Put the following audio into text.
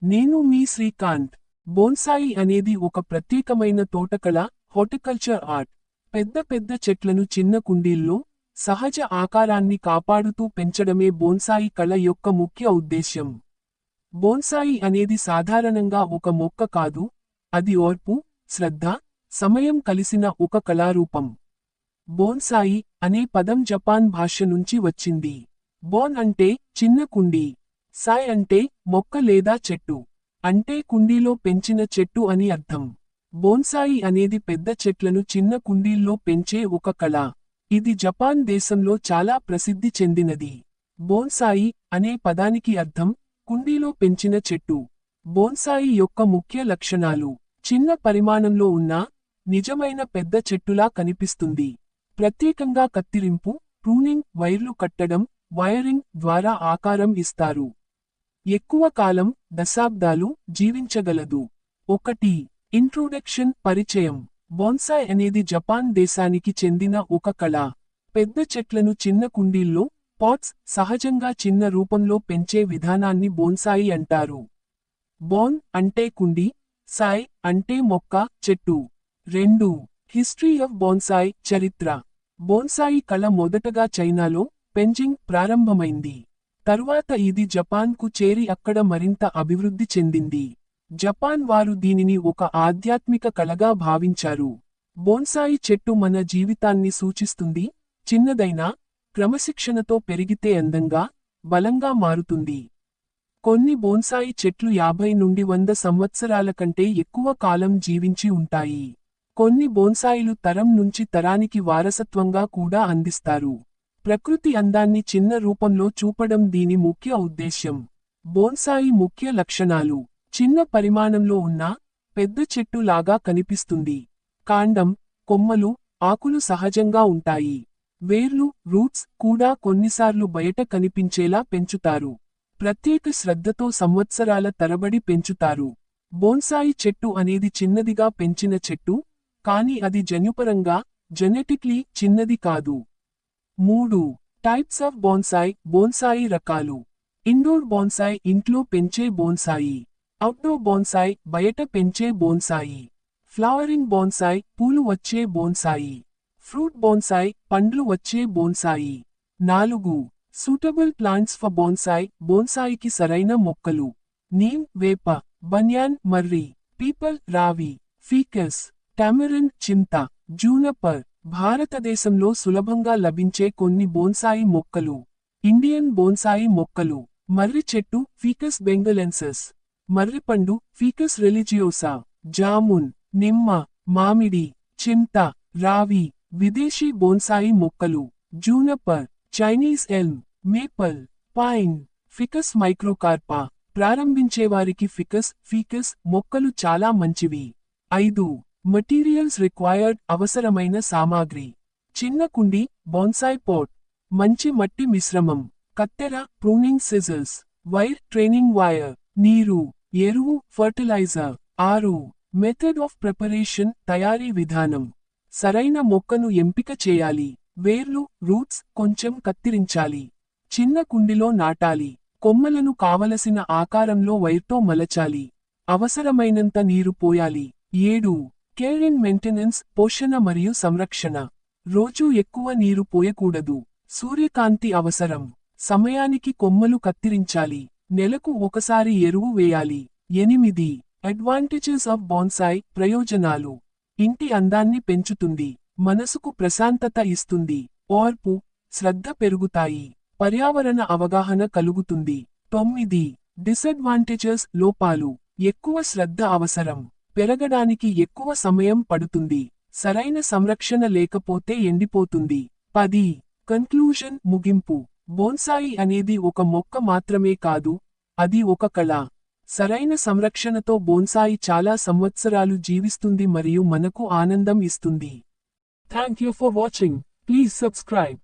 నేను మీ శ్రీకాంత్. బోన్సాయి అనేది ఒక ప్రత్యేకమైన తోటకళ, హార్టికల్చర్ ఆర్ట్. పెద్ద పెద్ద చెట్లను చిన్న కుండీల్లో సహజ ఆకారాన్ని కాపాడుతూ పెంచడమే బోన్సాయి కళ యొక్క ముఖ్య ఉద్దేశ్యం. బోన్సాయి అనేది సాధారణంగా ఒక మొక్క కాదు, అది ఓర్పు, శ్రద్ధ, సమయం కలిసిన ఒక కళారూపం. బోన్సాయి అనే పదం జపాన్ భాష నుంచి వచ్చింది. బోన్ అంటే చిన్న కుండీ, సాయ్ అంటే మొక్క లేదా చెట్టు, అంటే కుండీలో పెంచిన చెట్టు అని అర్థం. బోన్సాయి అనేది పెద్ద చెట్లను చిన్న కుండీల్లో పెంచే ఒక కళ. ఇది జపాన్ దేశంలో చాలా ప్రసిద్ధి చెందినది. బోన్సాయి అనే పదానికి అర్థం కుండీలో పెంచిన చెట్టు. బోన్సాయి యొక్క ముఖ్య లక్షణాలు: చిన్న పరిమాణంలో ఉన్న నిజమైన పెద్ద చెట్టులా కనిపిస్తుంది. ప్రత్యేకంగా కత్తిరింపు, ప్రూనింగ్, వైర్లు కట్టడం, వైరింగ్ ద్వారా ఆకారం ఇస్తారు. ఎక్కువ కాలం, దశాబ్దాలు జీవించగలదు. 1. ఇంట్రొడక్షన్, పరిచయం. బోన్సాయ్ అనేది జపాన్ దేశానికి చెందిన ఒక కళ. పెద్ద చెట్లను చిన్న కుండీల్లో, పాట్స్, సహజంగా చిన్న రూపంలో పెంచే విధానాన్ని బోన్సాయి అంటారు. బోన్ అంటే కుండీ, సాయ్ అంటే మొక్క, చెట్టు. 2. హిస్టరీ ఆఫ్ బోన్సాయ్, చరిత్ర. బోన్సాయి కళ మొదటగా చైనాలో పెంజింగ్ ప్రారంభమైంది. తరువాత ఇది జపాన్కు చేరి అక్కడ మరింత అభివృద్ధి చెందింది. జపాన్ వారు దీనిని ఒక ఆధ్యాత్మిక కళగా భావించారు. బోన్సాయి చెట్టు మన జీవితాన్ని సూచిస్తుంది. చిన్నదైనా, క్రమశిక్షణతో పెరిగితే అందంగా, బలంగా మారుతుంది. కొన్ని బోన్సాయి చెట్లు 50 నుండి 100 సంవత్సరాల కంటే ఎక్కువ కాలం జీవించి ఉంటాయి. కొన్ని బోన్సాయిలు తరం నుంచి తరానికి వారసత్వంగా కూడా అందిస్తారు. ప్రకృతి అందాన్ని చిన్న రూపంలో చూపడం దీని ముఖ్య ఉద్దేశ్యం. బోన్సాయి ముఖ్య లక్షణాలు: చిన్న పరిమాణంలో ఉన్న పెద్ద చెట్టు లాగా కనిపిస్తుంది. కాండం, కొమ్మలు, ఆకులు సహజంగా ఉంటాయి. వేర్లు, రూట్స్ కూడా కొన్నిసార్లు బయట కనిపించేలా పెంచుతారు. ప్రత్యేక శ్రద్ధతో సంవత్సరాల తరబడి పెంచుతారు. బోన్సాయి చెట్టు అనేది చిన్నదిగా పెంచిన చెట్టు, కానీ అది జన్యుపరంగా, జెనెటిక్లీ చిన్నది కాదు. 3. టైప్స్ ఆఫ్ బోన్సాయ్, బోన్సాయి రకాలు. ఇండోర్ బోన్సాయ్, ఇంట్లో పెంచే బోన్సాయి. అవుట్డోర్ బోన్సాయ్, బయట పెంచే బోన్సాయి. ఫ్లవరింగ్ బోన్సాయ్, పూలు వచ్చే బోన్సాయి. ఫ్రూట్ బోన్సాయ్, పండ్లు వచ్చే bonsai. 4. Suitable plants for bonsai, బోన్సాయికి సరైన మొక్కలు. నీమ్, వేప. బన్యాన్, మర్రి. పీపల్, రావి. ఫీకస్, టామరిన్, చింత. జూనపర్. భారతదేశంలో సులభంగా లభించే కొన్ని బోన్సాయి మొక్కలు. ఇండియన్ బోన్సాయి మొక్కలు. మర్రి చెట్టు, ఫీకస్ బెంగలెన్సస్. మర్రిపండు, ఫీకస్ రిలిజియోసా. జామున్, నిమ్మ, మామిడి, చింత, రావి. విదేశీ బోన్సాయి మొక్కలు. Juniper, Chinese elm, maple, pine. Ficus microcarpa. ప్రారంభించేవారికి ఫీకస్ మొక్కలు చాలా మంచివి. 5. మెటీరియల్స్ రిక్వైర్డ్, అవసరమైన సామాగ్రి. చిన్న కుండీ, బోన్సాయ్ పాట్. మంచి మట్టి మిశ్రమం. కత్తెర, pruning scissors. Wire, training wire. నీరు, ఎరువు, ఫర్టిలైజర్. 6. మెథడ్ ఆఫ్ ప్రిపరేషన్, తయారీ విధానం. సరైన మొక్కను ఎంపిక చేయాలి. వేర్లు, రూట్స్ కొంచెం కత్తిరించాలి. చిన్న కుండిలో నాటాలి. కొమ్మలను కావలసిన ఆకారంలో వైర్తో మలచాలి. అవసరమైనంత నీరు పోయాలి. 7. కేర్ అండ్ మెయింటెనెన్స్, పోషణ మరియు సంరక్షణ. రోజూ ఎక్కువ నీరు పోయకూడదు. సూర్యకాంతి అవసరం. సమయానికి కొమ్మలు కత్తిరించాలి. నెలకు ఒకసారి ఎరువు వేయాలి. 8. అడ్వాంటేజెస్ ఆఫ్ బోన్సాయ్, ప్రయోజనాలు. ఇంటి అందాన్ని పెంచుతుంది. మనసుకు ప్రశాంతత ఇస్తుంది. ఓర్పు, శ్రద్ధ పెరుగుతాయి. పర్యావరణ అవగాహన కలుగుతుంది. 9. డిసడ్వాంటేజెస్, లోపాలు. ఎక్కువ శ్రద్ధ అవసరం. పెరగడానికి ఎక్కువ సమయం పడుతుంది. సరైన సంరక్షణ లేకపోతే ఎండిపోతుంది. 10. కన్క్లూజన్, ముగింపు. బోన్సాయి అనేది ఒక మొక్క మాత్రమే కాదు, అది ఒక కళ. సరైన సంరక్షణతో బోన్సాయి చాలా సంవత్సరాలు జీవిస్తుంది మరియు మనకు ఆనందం ఇస్తుంది. Thank you for watching. Please subscribe.